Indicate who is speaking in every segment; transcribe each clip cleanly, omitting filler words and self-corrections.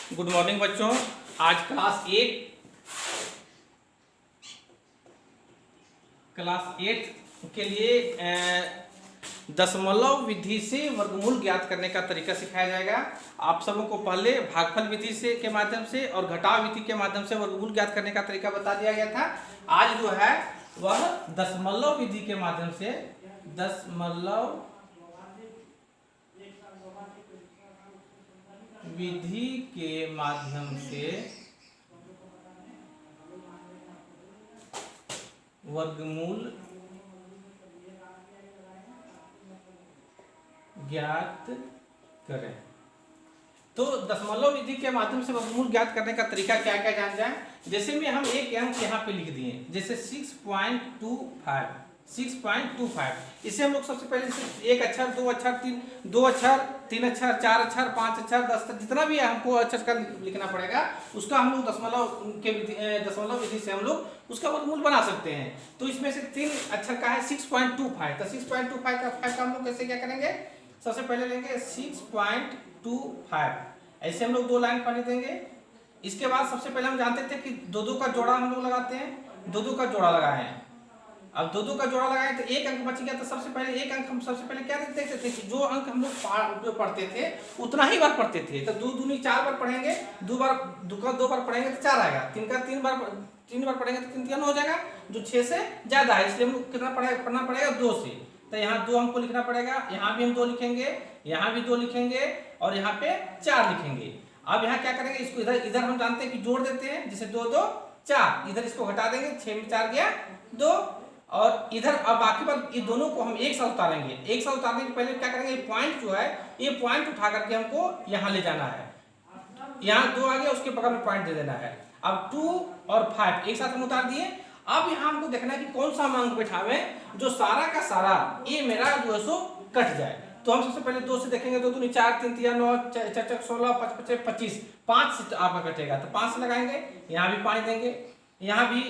Speaker 1: Good morning बच्चों। आज class 8 के लिए दशमलव विधि से वर्गमूल ज्ञात करने का तरीका सिखाया जाएगा। आप सबों को पहले भागफल विधि से के माध्यम से और घटाव विधि के माध्यम से वर्गमूल ज्ञात करने का तरीका बता दिया गया था। आज जो है वह दशमलव विधि के माध्यम से दशमलव विधि के माध्यम से वर्गमूल ज्ञात करें। तो दशमलव विधि के माध्यम से वर्गमूल ज्ञात करने का तरीका क्या क्या जान जाए। जैसे में हम एक अंक यहाँ पे लिख दिए, जैसे 6.25। इसे हम लोग सबसे पहले एक अक्षर, दो अक्षर, तीन अक्षर, चार अक्षर, पांच अक्षर, 10 अक्षर, जितना भी है हमको अक्षर का लिखना पड़ेगा, उसका हम लोग दशमलव विधि से हम लोग उसका वर्गमूल बना सकते हैं। तो इसमें से तीन अक्षर का है 6.25। तो 6.25 का हम लोग कैसे क्या करेंगे, सबसे पहले लेंगे 6.25, ऐसे हम लोग दो लाइन पढ़ देंगे। इसके बाद सबसे पहले हम जानते थे कि दो का जोड़ा हम लोग लगाते हैं, दो का जोड़ा लगाए हैं। अब दो का जोड़ा लगाए तो एक अंक बच गया। तो सबसे पहले एक अंक हम सबसे पहले क्या देखते थे कि जो अंक हम लोग पढ़ते थे उतना ही बार पढ़ते थे। तो दो दूनी 4 बार पढ़ेंगे, दो बार पढ़ेंगे तो 4 आएगा, तीन बार पढ़ेंगे तो 3 हो जाएगा, जो 6 से ज्यादा है, इसलिए हम कितना पढ़ना पड़ेगा 2 से। तो यहाँ 2 हमको लिखना पड़ेगा, यहाँ भी हम 2 लिखेंगे, यहाँ भी 2 लिखेंगे और यहाँ पे 4 लिखेंगे। अब यहाँ क्या करेंगे, इसको इधर हम जानते हैं कि जोड़ देते हैं, जैसे 2 2 4, इधर इसको घटा देंगे, 6 में 4 गया 2, और इधर अब बाकी बार ये दोनों को हम एक साथ उतारेंगे। एक साथ उतारने के पहले क्या करेंगे, पॉइंट जो है ये पॉइंट उठा करके हमको यहाँ ले जाना है। यहाँ 2 आ गया, उसके बगल में पॉइंट दे देना है। अब 2 और 5 एक साथ हम उतार दिए। अब यहाँ हमको देखना है कि कौन सा अंक बैठावे जो सारा का सारा ये मेरा जो है सो कट जाए। तो हम सबसे पहले 2 से देखेंगे, 2 दूनी 4, 3 3 9, 4 4 16, 5 5 25, 5 से आपका कटेगा तो 5 से लगाएंगे, यहाँ भी 5 देंगे, यहाँ भी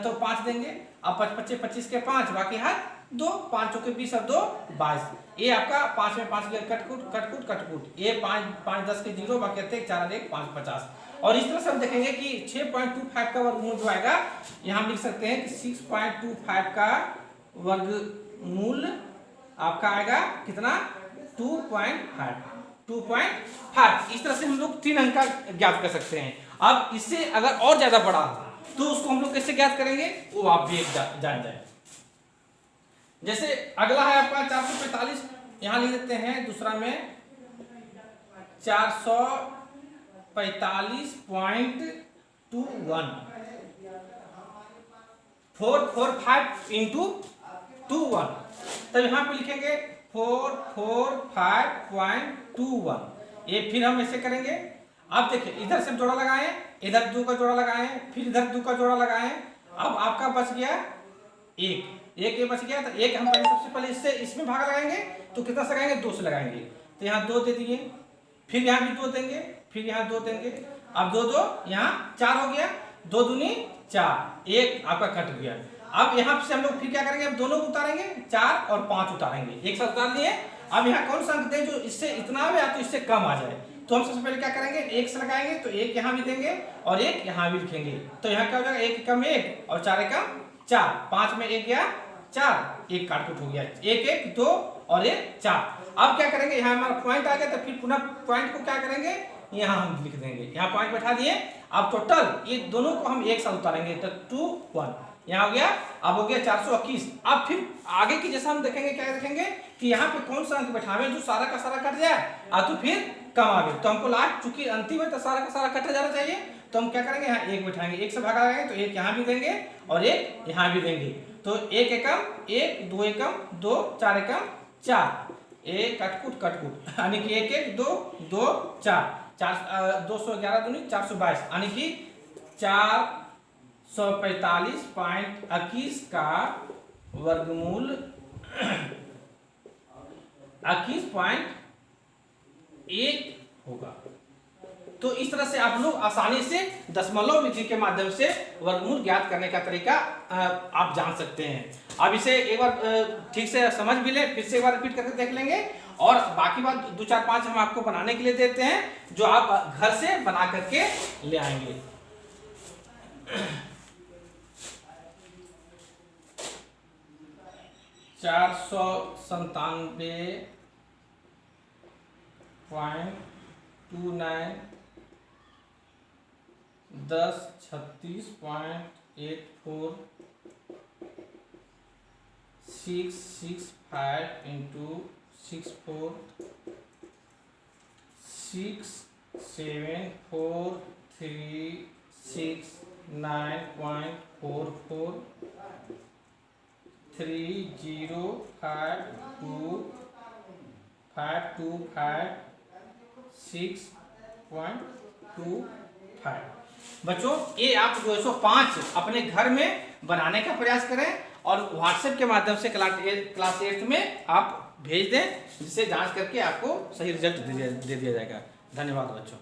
Speaker 1: तो 5 देंगे। अब 5 5 25 के 5, बाकी है 2, 5 चौके 20 और 2 22। ये आपका 5 में 5 गया कटकुट। ये 5 10 के 0, बाकी रहते 4 1 5 50। और इस तरह से हम देखेंगे कि 6.25 का वर्गमूल जो आएगा, यहाँ हम लिख सकते हैं कि 6.25 का वर्गमूल आपका आएगा कितना, 2.5। इस तरह से हम लोग 3 अंक का ज्ञात कर सकते हैं। अब इससे अगर और ज्यादा बड़ा तो उसको हम लोग कैसे ज्ञात करेंगे वो आप भी जान जाए। जैसे अगला है आपका 445, यहां लिख देते हैं दूसरा में 445.21, 445 into 21। तब यहां पे लिखेंगे 445.21। ये फिर हम ऐसे करेंगे। अब देखिए इधर से जोड़ा लगाएं, इधर 2 का जोड़ा लगाएं, फिर इधर 2 का जोड़ा लगाएं। अब आपका बच गया एक ये बच गया। तो एक हम सबसे पहले इसमें भागा लगाएंगे, तो कितना से लगाएंगे, 2 से लगाएंगे। तो यहाँ 2 दे दिए, फिर यहाँ भी 2 देंगे, फिर यहाँ 2 देंगे। अब 2 2 यहाँ 4 हो गया, 2 दूनी 4, एक आपका कट गया। अब यहाँ से हम लोग फिर क्या करेंगे, अब दोनों को उतारेंगे, 4 और 5 उतारेंगे, एक साथ उतार लिए। अब यहाँ कौन सा अंक दें जो इससे इतना आवे या तो इससे कम आ जाए। तो हम सबसे पहले क्या करेंगे, 1 से लगाएंगे, तो 1 यहाँ भी देंगे और 1 यहाँ भी लिखेंगे। तो यहाँ क्या हो जाएगा, 1 एकम 1 और 4 एकम 4, 5 में 1 गया 4, 1 काटकुट हो गया, 1 1 2 और 1 4। अब क्या करेंगे, यहाँ हमारा पॉइंट आ गया, तो फिर पुनः पॉइंट को क्या करेंगे, यहाँ हम लिख देंगे, यहाँ पॉइंट बैठा दिए। अब टोटल ये दोनों को हम एक साथ उतारेंगे, तो 2 1 यहाँ हो गया। अब हो गया 421। अब फिर आगे की जैसा हम देखेंगे, क्या देखेंगे कि यहाँ पे कौन सा अंक बैठावे जो सारा का सारा कट जाए तो फिर कम आगे। तो हमको लास्ट चूंकि अंतिम है तो सारा का सारा कट जाना चाहिए, तो हम क्या करेंगे, यहाँ 1 बैठाएंगे, 1 से भागा लगाएंगे, तो 1 यहाँ भी देंगे और 1 यहाँ भी देंगे। तो 1 एकम 1, 2 एकम 2, 4 एकम 4, 1 कटकुट यानी कि 1 1 2 2 4, 211 दूनी 422, यानी कि 445.21 का वर्गमूल 21.1 होगा। तो इस तरह से आप लोग आसानी से दशमलव विधि के माध्यम से वर्गमूल ज्ञात करने का तरीका आप जान सकते हैं। अब इसे एक बार ठीक से समझ भी ले, फिर से एक बार रिपीट करके देख लेंगे और बाकी बात 2 4 5 हम आपको बनाने के लिए देते हैं, जो आप घर से बना करके ले आएंगे। 497.29 10 36.84 665 into 64 67436 9.44 3052526.25। बच्चों ये आप जो है सो 5 अपने घर में बनाने का प्रयास करें और व्हाट्सएप के माध्यम से क्लास 8 में आप भेज दें, जिससे जांच करके आपको सही रिजल्ट दे दिया जाएगा। धन्यवाद बच्चों।